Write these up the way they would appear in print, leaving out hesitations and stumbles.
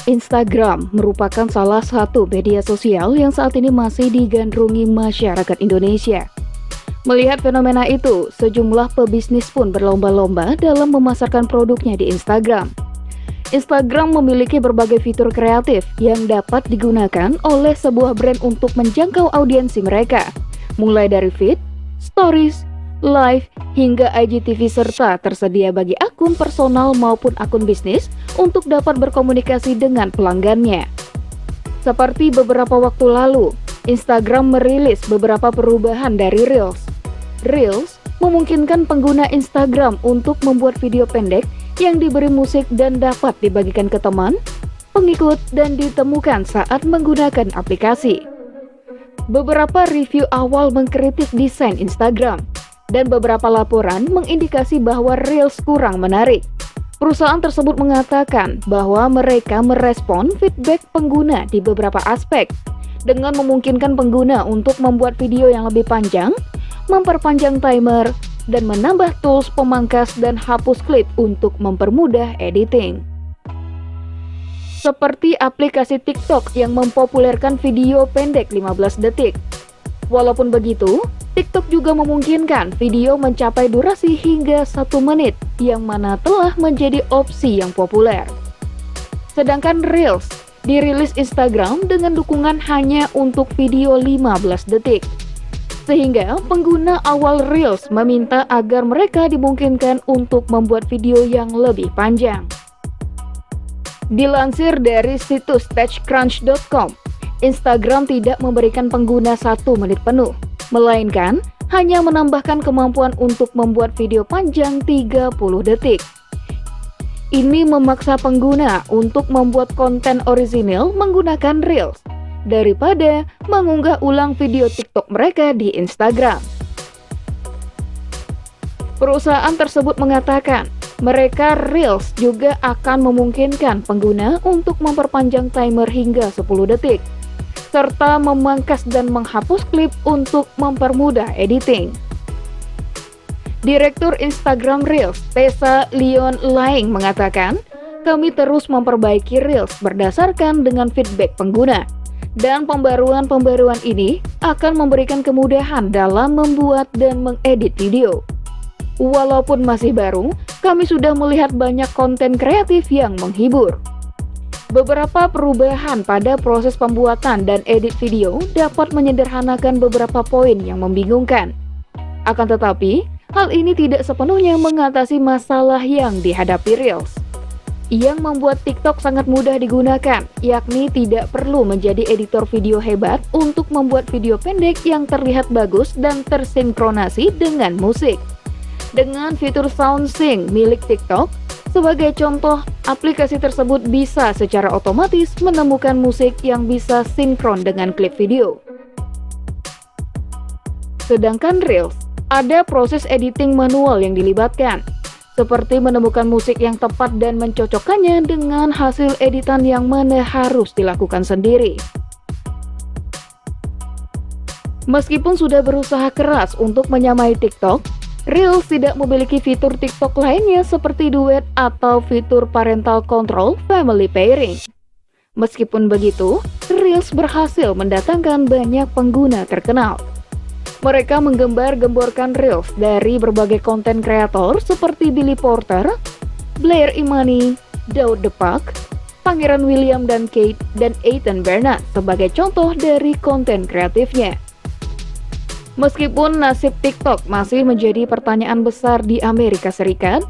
Instagram merupakan salah satu media sosial yang saat ini masih digandrungi masyarakat Indonesia. Melihat fenomena itu, sejumlah pebisnis pun berlomba-lomba dalam memasarkan produknya di Instagram. Instagram memiliki berbagai fitur kreatif yang dapat digunakan oleh sebuah brand untuk menjangkau audiensi mereka, mulai dari feed, stories, live, hingga IGTV, serta tersedia bagi akun personal maupun akun bisnis untuk dapat berkomunikasi dengan pelanggannya. Seperti beberapa waktu lalu, Instagram merilis beberapa perubahan dari Reels. Reels memungkinkan pengguna Instagram untuk membuat video pendek yang diberi musik dan dapat dibagikan ke teman, pengikut, dan ditemukan saat menggunakan aplikasi. Beberapa review awal mengkritik desain Instagram, dan beberapa laporan mengindikasi bahwa Reels kurang menarik. Perusahaan tersebut mengatakan bahwa mereka merespon feedback pengguna di beberapa aspek, dengan memungkinkan pengguna untuk membuat video yang lebih panjang, memperpanjang timer, dan menambah tools pemangkas dan hapus klip untuk mempermudah editing. Seperti aplikasi TikTok yang mempopulerkan video pendek 15 detik. Walaupun begitu, TikTok juga memungkinkan video mencapai durasi hingga 1 menit, yang mana telah menjadi opsi yang populer. Sedangkan Reels dirilis Instagram dengan dukungan hanya untuk video 15 detik. Sehingga pengguna awal Reels meminta agar mereka dimungkinkan untuk membuat video yang lebih panjang. Dilansir dari situs TechCrunch.com, Instagram tidak memberikan pengguna 1 menit penuh, melainkan hanya menambahkan kemampuan untuk membuat video panjang 30 detik. Ini memaksa pengguna untuk membuat konten orisinil menggunakan Reels daripada mengunggah ulang video TikTok mereka di Instagram. Perusahaan tersebut mengatakan mereka Reels juga akan memungkinkan pengguna untuk memperpanjang timer hingga 10 detik, serta memangkas dan menghapus klip untuk mempermudah editing. Direktur Instagram Reels, Tessa Leon Laing mengatakan, kami terus memperbaiki Reels berdasarkan dengan feedback pengguna. Dan pembaruan-pembaruan ini akan memberikan kemudahan dalam membuat dan mengedit video. Walaupun masih baru, kami sudah melihat banyak konten kreatif yang menghibur. Beberapa perubahan pada proses pembuatan dan edit video dapat menyederhanakan beberapa poin yang membingungkan. Akan tetapi, hal ini tidak sepenuhnya mengatasi masalah yang dihadapi Reels. Yang membuat TikTok sangat mudah digunakan, yakni tidak perlu menjadi editor video hebat untuk membuat video pendek yang terlihat bagus dan tersinkronasi dengan musik. Dengan fitur SoundSync milik TikTok, sebagai contoh, aplikasi tersebut bisa secara otomatis menemukan musik yang bisa sinkron dengan klip video. Sedangkan Reels, ada proses editing manual yang dilibatkan, seperti menemukan musik yang tepat dan mencocokkannya dengan hasil editan yang mana harus dilakukan sendiri. Meskipun sudah berusaha keras untuk menyamai TikTok, Reels tidak memiliki fitur TikTok lainnya seperti duet atau fitur parental control family pairing. Meskipun begitu, Reels berhasil mendatangkan banyak pengguna terkenal. Mereka menggembar-gemborkan Reels dari berbagai konten kreator seperti Billy Porter, Blair Imani, Daud Depak, Pangeran William dan Kate, dan Ethan Bernard sebagai contoh dari konten kreatifnya. Meskipun nasib TikTok masih menjadi pertanyaan besar di Amerika Serikat,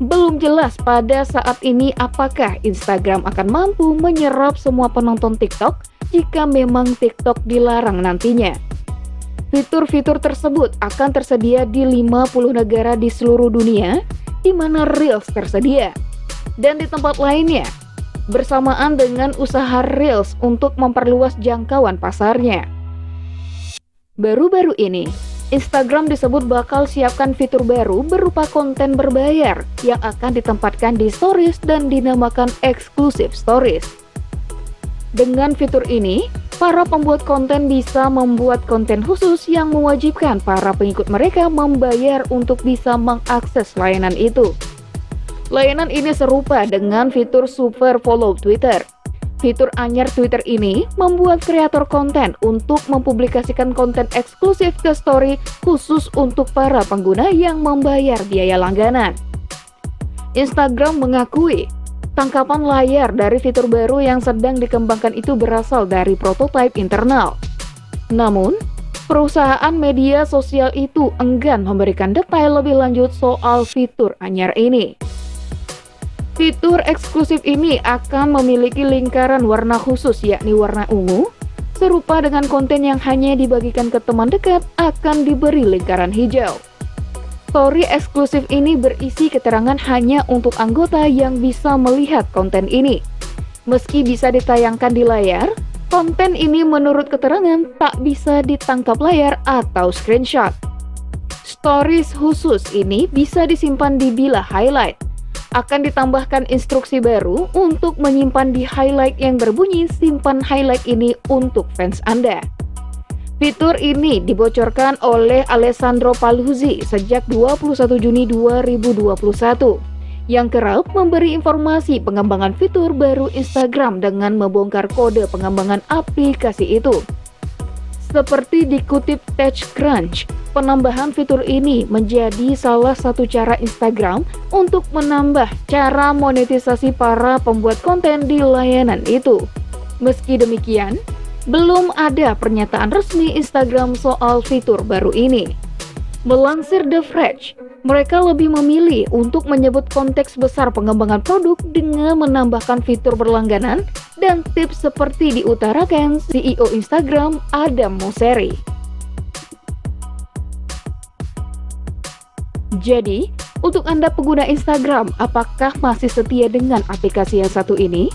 belum jelas pada saat ini apakah Instagram akan mampu menyerap semua penonton TikTok jika memang TikTok dilarang nantinya. Fitur-fitur tersebut akan tersedia di 50 negara di seluruh dunia, di mana Reels tersedia. Dan di tempat lainnya, bersamaan dengan usaha Reels untuk memperluas jangkauan pasarnya. Baru-baru ini, Instagram disebut bakal siapkan fitur baru berupa konten berbayar yang akan ditempatkan di Stories dan dinamakan Exclusive Stories. Dengan fitur ini, para pembuat konten bisa membuat konten khusus yang mewajibkan para pengikut mereka membayar untuk bisa mengakses layanan itu. Layanan ini serupa dengan fitur Super Follow Twitter. Fitur anyar Twitter ini membuat kreator konten untuk mempublikasikan konten eksklusif ke story khusus untuk para pengguna yang membayar biaya langganan. Instagram mengakui tangkapan layar dari fitur baru yang sedang dikembangkan itu berasal dari prototipe internal. Namun, perusahaan media sosial itu enggan memberikan detail lebih lanjut soal fitur anyar ini. Fitur eksklusif ini akan memiliki lingkaran warna khusus yakni warna ungu, serupa dengan konten yang hanya dibagikan ke teman dekat akan diberi lingkaran hijau. Story eksklusif ini berisi keterangan hanya untuk anggota yang bisa melihat konten ini. Meski bisa ditayangkan di layar, konten ini menurut keterangan tak bisa ditangkap layar atau screenshot. Stories khusus ini bisa disimpan di bilah highlight. Akan ditambahkan instruksi baru untuk menyimpan di highlight yang berbunyi simpan highlight ini untuk fans Anda. Fitur ini dibocorkan oleh Alessandro Paluzzi sejak 21 Juni 2021 yang kerap memberi informasi pengembangan fitur baru Instagram dengan membongkar kode pengembangan aplikasi itu. Seperti dikutip TechCrunch, penambahan fitur ini menjadi salah satu cara Instagram untuk menambah cara monetisasi para pembuat konten di layanan itu. Meski demikian, belum ada pernyataan resmi Instagram soal fitur baru ini. Melansir The Verge, mereka lebih memilih untuk menyebut konteks besar pengembangan produk dengan menambahkan fitur berlangganan dan tips seperti diutarakan CEO Instagram Adam Mosseri. Jadi, untuk Anda pengguna Instagram, apakah masih setia dengan aplikasi yang satu ini?